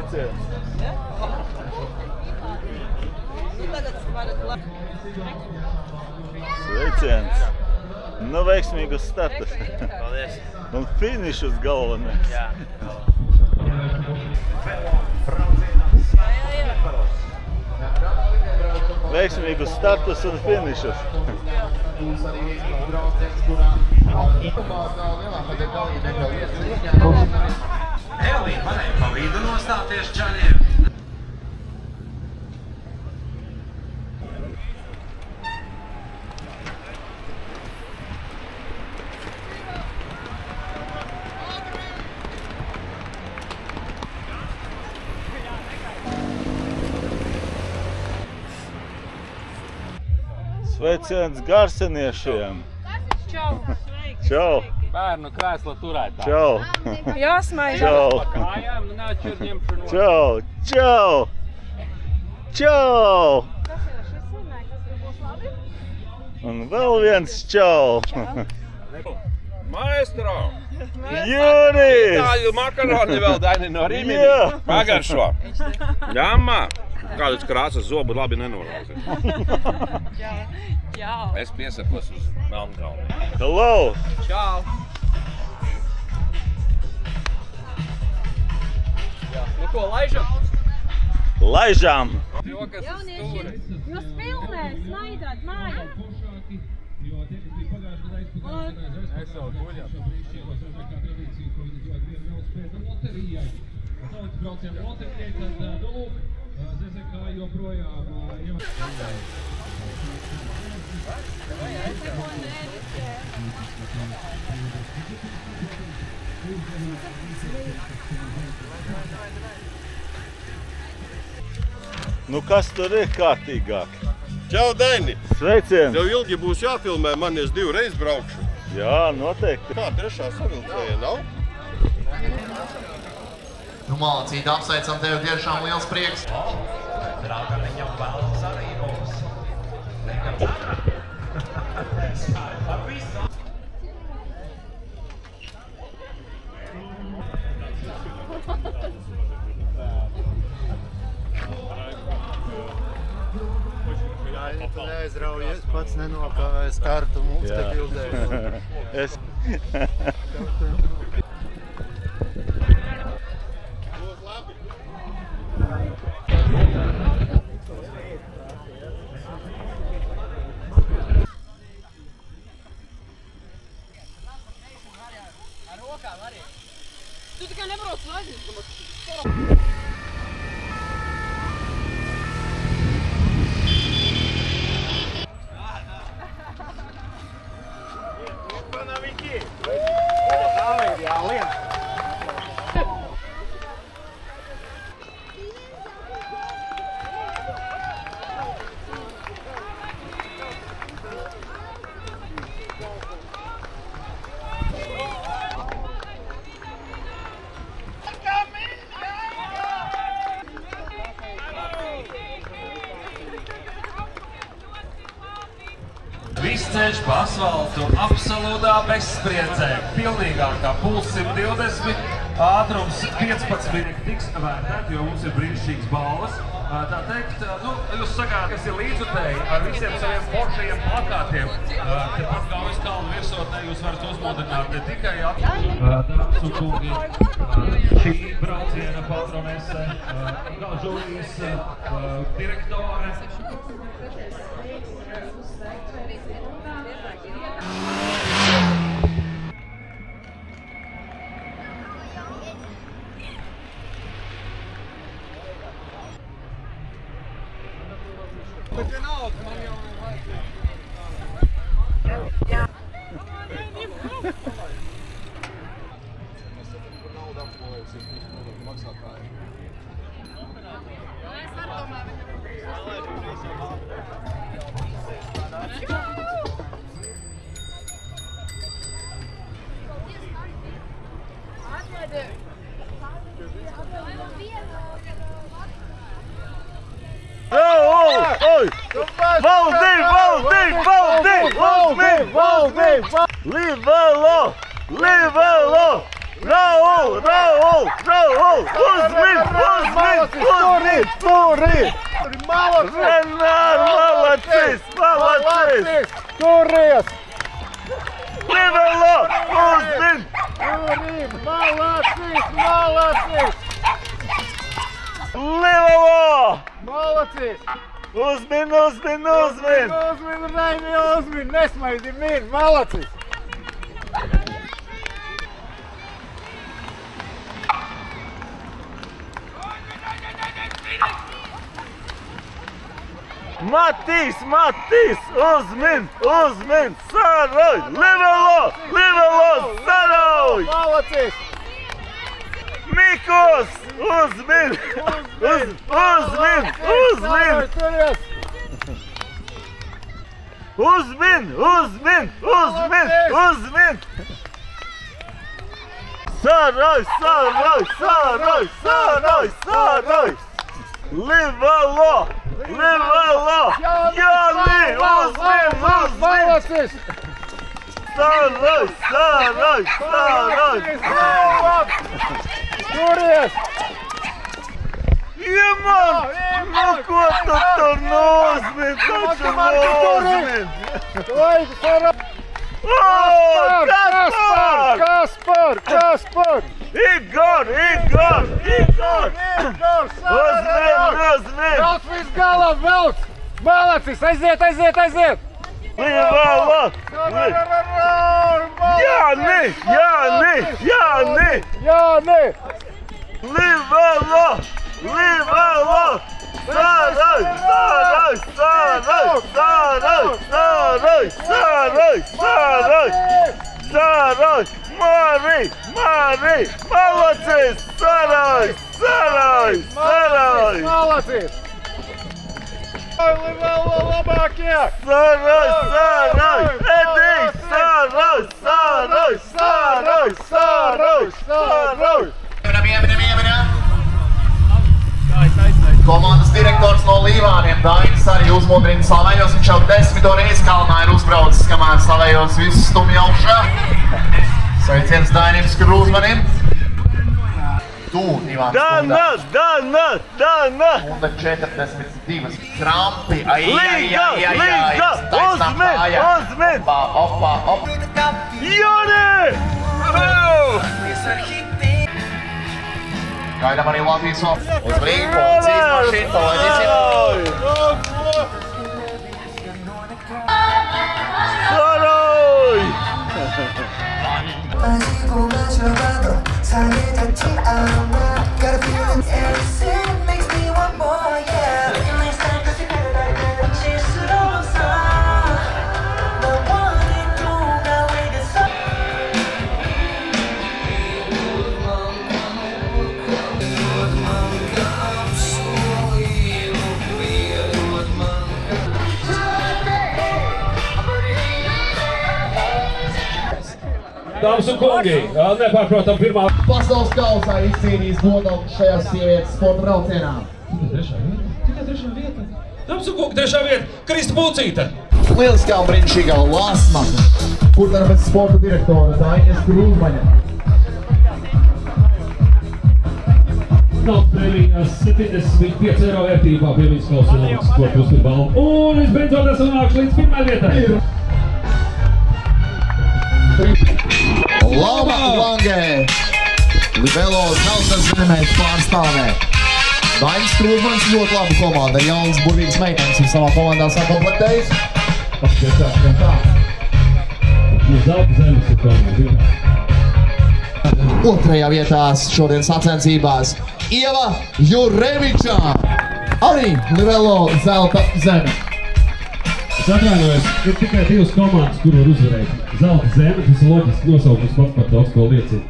Sveiciens! Sveiciens! Nu, veiksmīgus startus! Paldies! Un finišus galvenais! Jā! Veiksmīgus startus un finišus! Elīna varēja pa vidu nostāties čaļiem. Sveiciens garseniešiem! Čau! Čau! Bērnu krēsla turētā. Čau! Jāsmaida! Čau! Kājām, nu nāc šur ņemšu no. Čau! Čau! Čau! Kas ir šis sanāk? Tas būs labi? Un vēl viens čau! Maestro! Juris! Itāļu makaroni vēl Daini no Rimini. Jā. Pagaršo. Ļamā! Kādas krāsas zobu labi nenorauzi. Jā. Es piesakos uz Melnkalni. Hello! Čau! Jā, nu ko, laižam? Laižām! Jokas uz stūri. Jūs filmē, snaidāt mājā. Es vēl guļam. Nu kas tur ir kārtīgāk? Čau, Daini! Sveiciens! Tev ilgi būs jāfilmē, man es 2 reizes braukšu. Jā, noteikti. Kā trešā savilcēja nav? Nu, malacīt, apsveicam tevi, tiešām liels prieks. Drāganiņam vēlas arī mums. Par visu. Tu neaizraujies, pats nenokāvēji startu mums te bildē. Es... Ar rokām arī. Tu tikai nebrauc un aizmirst. Viss ceļš pa asfaltu absolūtā bezspriedzē. Pilnīgākā puls 120, ātrums 15 tiks vērtēt, jo mums ir brīnišķīgas balvas. Tā teikt, nu, jūs sagāt, kas ir līdzutēji ar visiem saviem foršajiem plakātiem. Tepat Gaujas kalnu virsotnē jūs varat uzmodināt ne tikai dāmas un kungi, šī brauciena patronese, žūrijas direktore. Bet vienalga, man jau vajag. Livelo! Raul! Uzmin! Turi! Renār, malacis! Turies! Livelo! Uzmin! Turi! Malacis! Livelo! Malacis! Uzmin! Uzmin! Nesmaidi, min! Malacis! Matīs! Uzmin! Saroj! Livelo! Saroj! Malacis! Mikos! Uzmin! Turies! Uzmin! Saroj! Livelo! Jāni! Uzmin! Malacis! Saroj! Turies! Ieman! Nu ko tu tur uzmin? Taču uzmin! Vai, Sara! Kaspar! Igor! Uzmin! Velc viss galā, velc! Malacis, aiziet! Livelo! Jāni! Jāni! Livelo! Saroj! Mari! Malacis! Saroj! Malacis! Livelo labākie! Saroj! Edijs! Saroj! Komandas direktors no Līvāniem Dainis arī uzmodrina slavējos. Viņš jau 10. reizi kalnā ir uzbraucis, kamēr slavējos visus stumj augšā. Sveiciens Dainim Skrūzmanim. Tu, Ivāns Kundars. Dana! Un 42 krampi. Līga! Uzmin! Opa! Jāni! Gaidām arī Latvijas valsts. Uzmanīgi, policijas mašīna, palaidīsim. Saroj! Dāmas un kungi, nepārprotam pirmā. Pasaules kausā izcīnījis nodalu šajās sievietes sporta braucienā. Tikai trešā vieta. Dāmas un kungi, trešā vieta. Krista Pulcīte. Lieliskā un brīnišķīgā lasma, kur darbēc sporta direktora Dainis Skrūzmaņa. Naudas prēmijas 75 eiro vērtībā pie viņas klausās sporta uzturbalvu. Un visbeidzot esam nākuši līdz pirmai vietai. Lama Langē, Livelo Zeltas Zemēs pārstāvē. Dainis Skrūzmaņs ļoti labu komandu, ar jaunas burvīgas meitenes un savā komandā sakomplektējis. Paskatās, kā tā. No Zelta Zemes ir komanda. Otrajā vietās šodien sacensībās Ieva Jurevičā, arī Livelo Zelta Zeme. Es atvainojos, ir tikai divas komandas, kur var uzvarēt. Zelta Zeme, tas ir loģiski nosaukums pats par daudz ko liecina.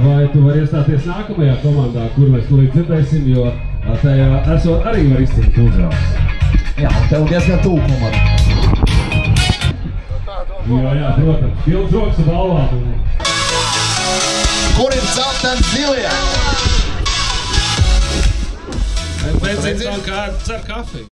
Vai tu vari iestāties nākamajā komandā, kur mēs tūlīt dzirdēsim, jo tajā esot arī var izcīnīt uzvārds. Jā, un tev diezgan tūl komanda. Jā, protams, pilns rokas un balvāt. Kur ir Zeltens Zilie? Pēc tam kā cer kafiju.